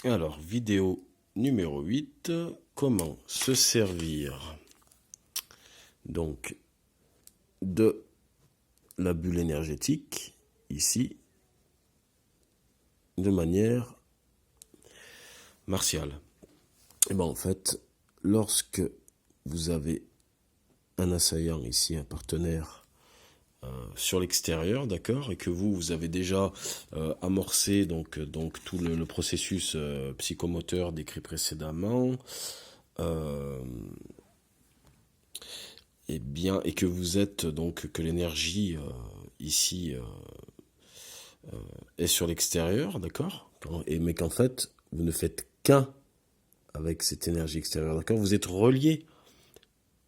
Alors, vidéo numéro 8, comment se servir donc de la bulle énergétique ici de manière martiale. Et bien en fait, lorsque vous avez un assaillant ici, un partenaire sur l'extérieur, d'accord, et que vous avez déjà amorcé donc tout le processus psychomoteur décrit précédemment, et que vous êtes donc que l'énergie ici est sur l'extérieur, d'accord, mais qu'en fait vous ne faites qu'un avec cette énergie extérieure, d'accord, vous êtes relié,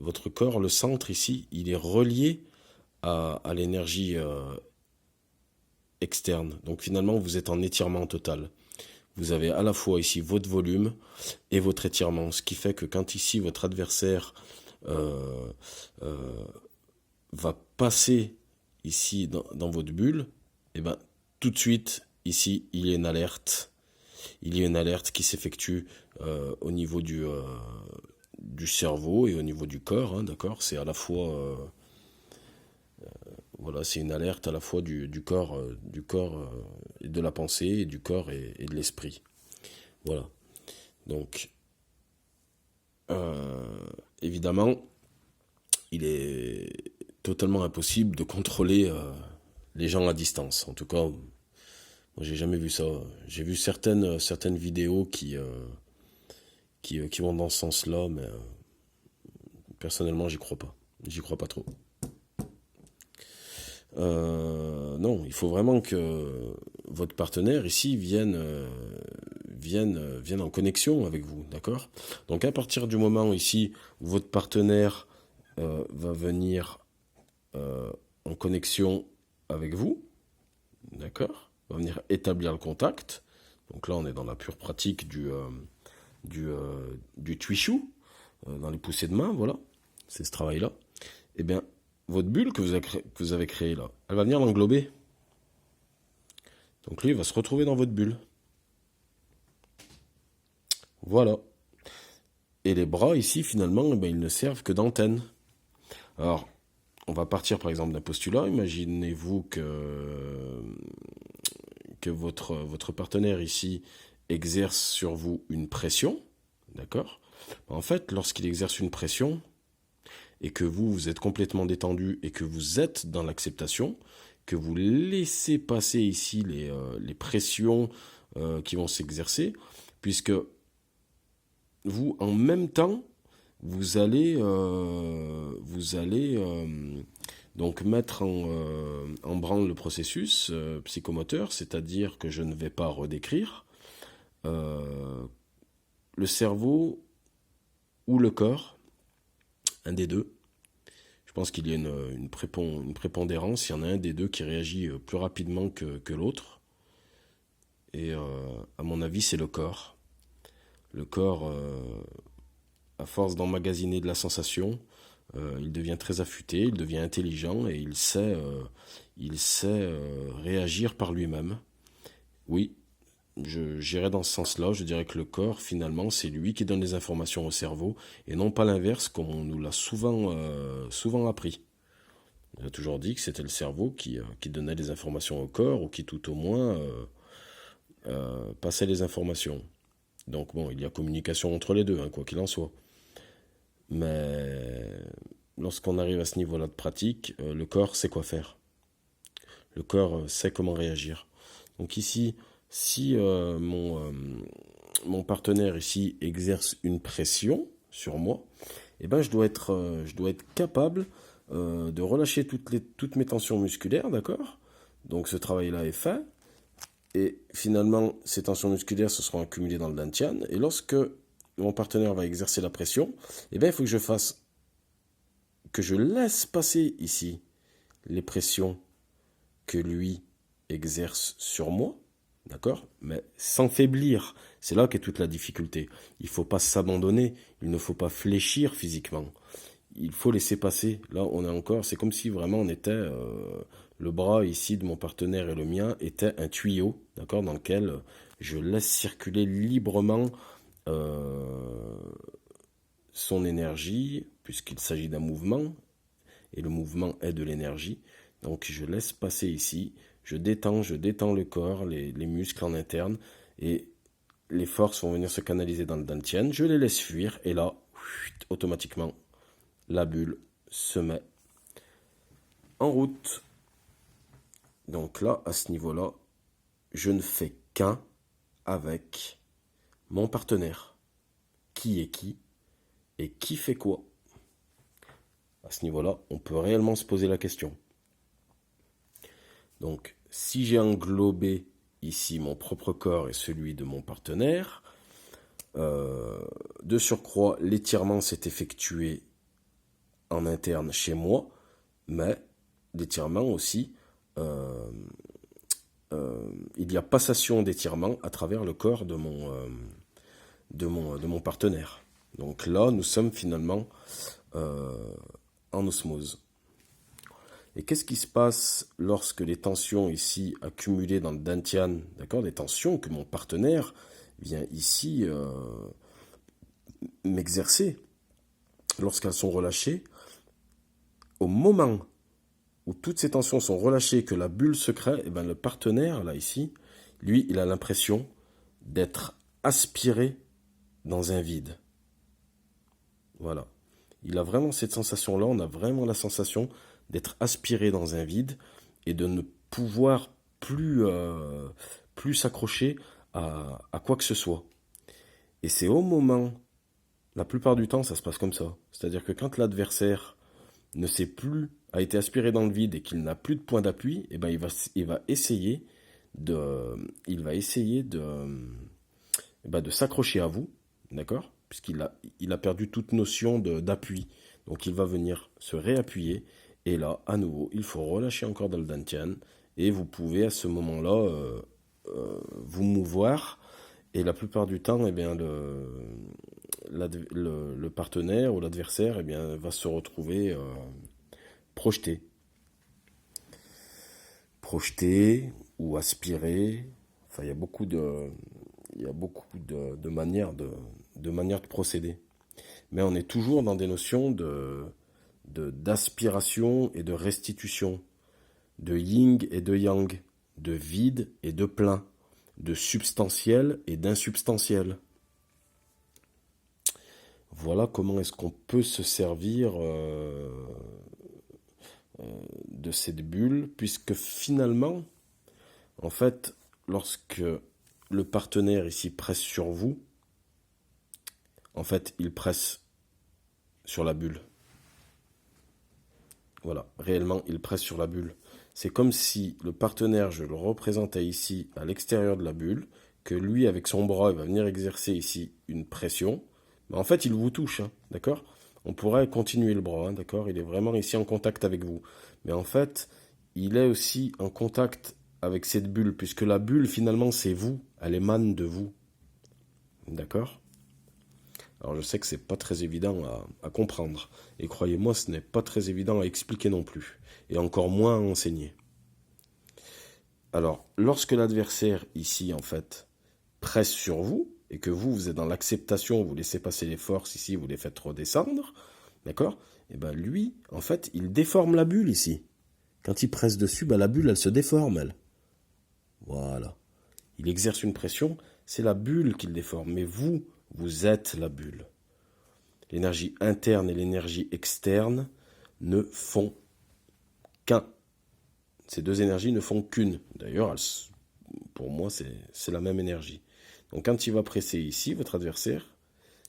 votre corps, le centre ici, il est relié à l'énergie externe. Donc finalement, vous êtes en étirement total. Vous avez à la fois ici votre volume et votre étirement, ce qui fait que quand ici votre adversaire va passer ici dans votre bulle, et ben tout de suite ici il y a une alerte. Il y a une alerte qui s'effectue au niveau du cerveau et au niveau du corps, hein, d'accord. C'est à la fois voilà, c'est une alerte à la fois du corps, et de la pensée, et du corps et de l'esprit. Voilà. Donc, évidemment, il est totalement impossible de contrôler les gens à distance. En tout cas, moi, j'ai jamais vu ça. J'ai vu certaines vidéos qui vont dans ce sens-là, mais personnellement, j'y crois pas. J'y crois pas trop. Non, il faut vraiment que votre partenaire ici vienne en connexion avec vous, d'accord? Donc à partir du moment ici où votre partenaire va venir en connexion avec vous, d'accord? Va venir établir le contact. Donc là, on est dans la pure pratique du tuichou, dans les poussées de main, voilà. C'est ce travail-là. Eh bien, votre bulle que vous avez créée là, elle va venir l'englober. Donc lui, il va se retrouver dans votre bulle. Voilà. Et les bras ici, finalement, eh ben, ils ne servent que d'antenne. Alors, on va partir par exemple d'un postulat. Imaginez-vous que votre partenaire ici exerce sur vous une pression. D'accord? En fait, lorsqu'il exerce une pression, et que vous êtes complètement détendu, et que vous êtes dans l'acceptation, que vous laissez passer ici les pressions qui vont s'exercer, puisque vous, en même temps, vous allez donc mettre en branle le processus psychomoteur, c'est-à-dire que je ne vais pas redécrire le cerveau ou le corps, un des deux. Je pense qu'il y a une prépondérance, il y en a un des deux qui réagit plus rapidement que l'autre, et à mon avis c'est le corps. Le corps, à force d'emmagasiner de la sensation, il devient très affûté, il devient intelligent et il sait réagir par lui-même. Oui, j'irais dans ce sens-là, je dirais que le corps, finalement, c'est lui qui donne les informations au cerveau et non pas l'inverse, comme on nous l'a souvent appris. On a toujours dit que c'était le cerveau qui donnait les informations au corps ou qui tout au moins passait les informations. Donc bon, il y a communication entre les deux, hein, quoi qu'il en soit. Mais lorsqu'on arrive à ce niveau-là de pratique, le corps sait quoi faire. Le corps sait comment réagir. Donc ici, si mon partenaire ici exerce une pression sur moi, eh ben je dois être capable de relâcher toutes mes tensions musculaires, d'accord? Donc ce travail-là est fait. Et finalement, ces tensions musculaires se seront accumulées dans le dantian. Et lorsque mon partenaire va exercer la pression, eh bien, il faut que je laisse passer ici les pressions que lui exerce sur moi, d'accord? Mais sans faiblir. C'est là qu'est toute la difficulté. Il ne faut pas s'abandonner, il ne faut pas fléchir physiquement. Il faut laisser passer. Là, on est encore, c'est comme si vraiment on était, le bras ici de mon partenaire et le mien était un tuyau, d'accord, dans lequel je laisse circuler librement son énergie, puisqu'il s'agit d'un mouvement, et le mouvement est de l'énergie. Donc je laisse passer ici, je détends le corps, les muscles en interne, et les forces vont venir se canaliser dans le dantian, je les laisse fuir, et là, automatiquement, la bulle se met en route. Donc là, à ce niveau-là, je ne fais qu'un avec mon partenaire. Qui est qui et qui fait quoi? À ce niveau-là, on peut réellement se poser la question. Donc, si j'ai englobé ici mon propre corps et celui de mon partenaire, de surcroît, l'étirement s'est effectué en interne chez moi, mais l'étirement aussi, il y a passation d'étirement à travers le corps de mon partenaire. Donc là, nous sommes finalement en osmose. Et qu'est-ce qui se passe lorsque les tensions ici accumulées dans le dantian, d'accord, des tensions que mon partenaire vient ici m'exercer, lorsqu'elles sont relâchées, au moment où toutes ces tensions sont relâchées, que la bulle se crée, et bien le partenaire, là, ici, lui, il a l'impression d'être aspiré dans un vide. Voilà. Il a vraiment cette sensation-là, on a vraiment la sensation d'être aspiré dans un vide et de ne pouvoir plus s'accrocher à quoi que ce soit. Et c'est au moment, la plupart du temps, ça se passe comme ça. C'est-à-dire que quand l'adversaire ne sait plus, a été aspiré dans le vide et qu'il n'a plus de point d'appui, eh ben il va essayer de s'accrocher à vous, d'accord? Puisqu'il a perdu toute notion d'appui. Donc il va venir se réappuyer. Et là, à nouveau, il faut relâcher encore dans le dantian. Et vous pouvez à ce moment-là vous mouvoir. Et la plupart du temps, eh bien, le partenaire ou l'adversaire eh bien, va se retrouver projeté. Projeté ou aspiré. Enfin, il y a beaucoup de manières de procéder. Mais on est toujours dans des notions d'aspiration et de restitution, de yin et de yang, de vide et de plein, de substantiel et d'insubstantiel. Voilà comment est-ce qu'on peut se servir de cette bulle, puisque finalement, en fait, lorsque le partenaire ici presse sur vous, en fait, il presse sur la bulle. Voilà, réellement, il presse sur la bulle. C'est comme si le partenaire, je le représentais ici à l'extérieur de la bulle, que lui, avec son bras, il va venir exercer ici une pression. Mais en fait, il vous touche, hein, d'accord? On pourrait continuer le bras, hein, d'accord? Il est vraiment ici en contact avec vous. Mais en fait, il est aussi en contact avec cette bulle, puisque la bulle, finalement, c'est vous. Elle émane de vous. D'accord? Alors je sais que c'est pas très évident à comprendre. Et croyez-moi, ce n'est pas très évident à expliquer non plus. Et encore moins à enseigner. Alors, lorsque l'adversaire, ici, en fait, presse sur vous, et que vous êtes dans l'acceptation, vous laissez passer les forces ici, vous les faites redescendre, d'accord? Et bien lui, en fait, il déforme la bulle ici. Quand il presse dessus, la bulle, elle se déforme, elle. Voilà. Il exerce une pression, c'est la bulle qu'il déforme. Mais vous êtes la bulle. L'énergie interne et l'énergie externe ne font qu'un. Ces deux énergies ne font qu'une. D'ailleurs, pour moi, c'est la même énergie. Donc quand il va presser ici, votre adversaire,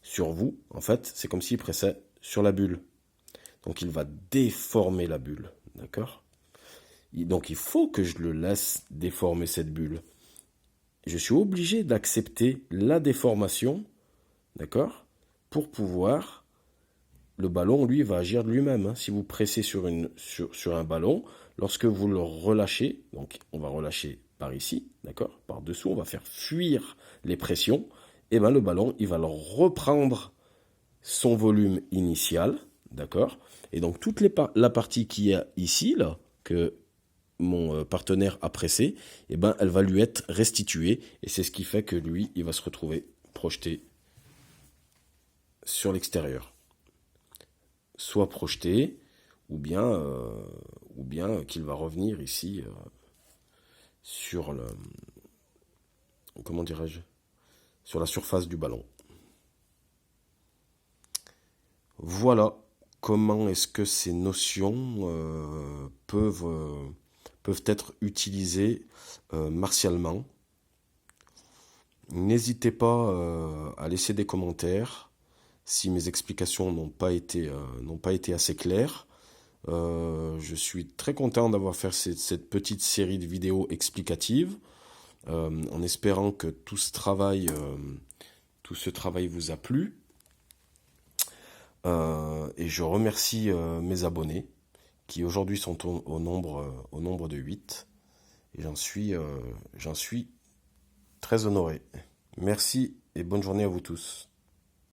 sur vous, en fait, c'est comme s'il pressait sur la bulle. Donc il va déformer la bulle, d'accord? Donc il faut que je le laisse déformer cette bulle. Je suis obligé d'accepter la déformation, d'accord? Pour pouvoir... Le ballon, lui, va agir de lui-même. Hein. Si vous pressez sur un ballon, lorsque vous le relâchez, donc on va relâcher par ici, d'accord, par dessous, on va faire fuir les pressions, et bien le ballon, il va reprendre son volume initial, d'accord, et donc toute la partie qui est ici, là, que mon partenaire a pressé, et ben elle va lui être restituée. Et c'est ce qui fait que lui, il va se retrouver projeté sur l'extérieur. Soit projeté, ou bien qu'il va revenir ici sur le, comment dirais-je, sur la surface du ballon. Voilà comment est-ce que ces notions peuvent être utilisées martialement. N'hésitez pas à laisser des commentaires si mes explications n'ont pas été assez claires. Je suis très content d'avoir fait cette petite série de vidéos explicatives, en espérant que tout ce travail vous a plu. Et je remercie mes abonnés qui aujourd'hui sont au nombre de 8. Et j'en suis très honoré. Merci et bonne journée à vous tous.